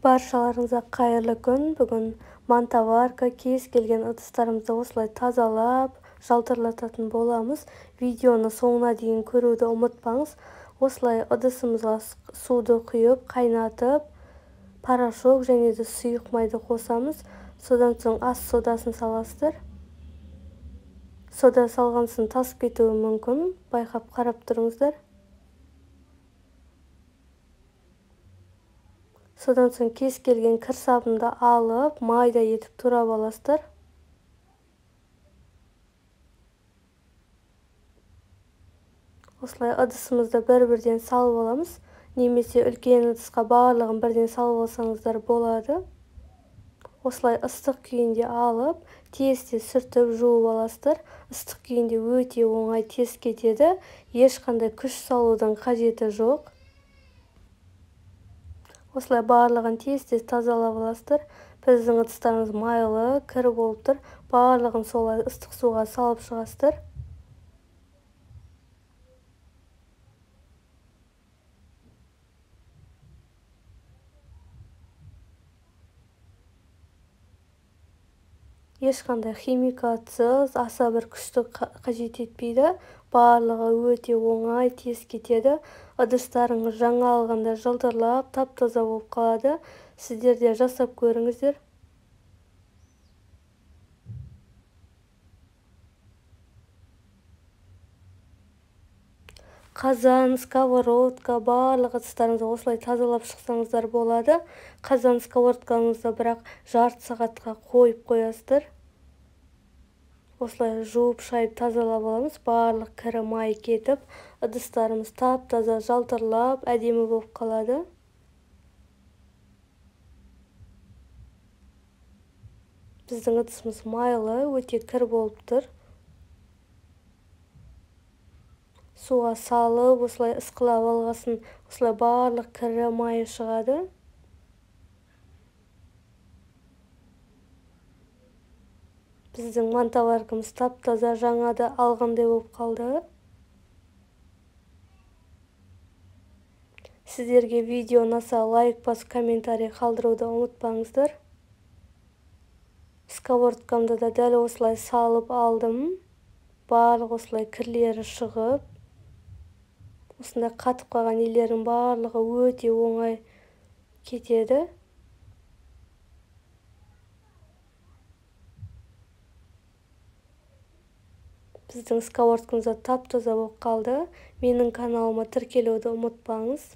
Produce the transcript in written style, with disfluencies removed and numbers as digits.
Баршаларыңызға қайырлы күн. Бүгін мантаварка кез келген ыдыстарымызды осылай тазалап, жалтырлататын боламыз. Видеоны соңына дейін көруді ұмытпаңыз. Осылай ыдысымызға суды құйып, қайнатып, порошок және де сұйық майды қосамыз. Содан соң ас содасын саласыздар. Сода салғансын тасып кетуі мүмкін. Байқап қарап тұрыңыздар. Содан соң кез келген кір сабынды алып, майда етіп турап аласыздар. Осылай ыдысымызды бір-бірден салып аламыз. Немесе үлкен ыдысқа барлығын бірден салып алсаңыздар болады. Осылай ыстық күйінде алып, тез-тез сүртіп жуып аласыздар. Ыстық күйінде өте оңай тез кетеді. Ешқандай күш салудың қажеті жоқ. Осылай барлығын тез-тез тазалап аласыздар. Біздің ыдыстарымыз майлы, кір болып тұр. Барлығын солай ыстық суға салып шығасыздар. Ешқандай химикатсыз, аса бір күшті қажет етпейді. Барлығы өте оңай, тез кетеді. Ыдыстарыңыз жаңа алғанда жылтырлап, тап-таза болып қалады. Сіздер де жасап көріңіздер. Қазан, сковородка, барлық ыдыстарыңызды осылай тазалап шықсаңыздар болады. Қазан, сковородкаңызды бірақ жарты сағатқа қойып қоясыздар. Осылай жуып шайып тазалап аламыз. Барлық кірі май кетіп, ыдыстарымыз тап-таза жалтырлап, әдемі болып қалады. Біздің ыдысымыз майлы, өте кір болып тұр. Суға салып, осылай ысқылап алғасын, осылай барлық кірі майы шығады. Біздің мантаваркамыз тап-таза жаңада алғандай болып қалды. Сіздерге видео ұнаса лайк басып, комментарий қалдыруды ұмытпаңыздар. Сковородкамды да дәл осылай салып алдым. Барлық осылай кірлері шығып. Осындай қатып қалған елердің барлығы өте оңай кетеді. Біздің сковородкамыз тап-таза болып қалды. Менің каналыма тіркелуді ұмытпаңыз.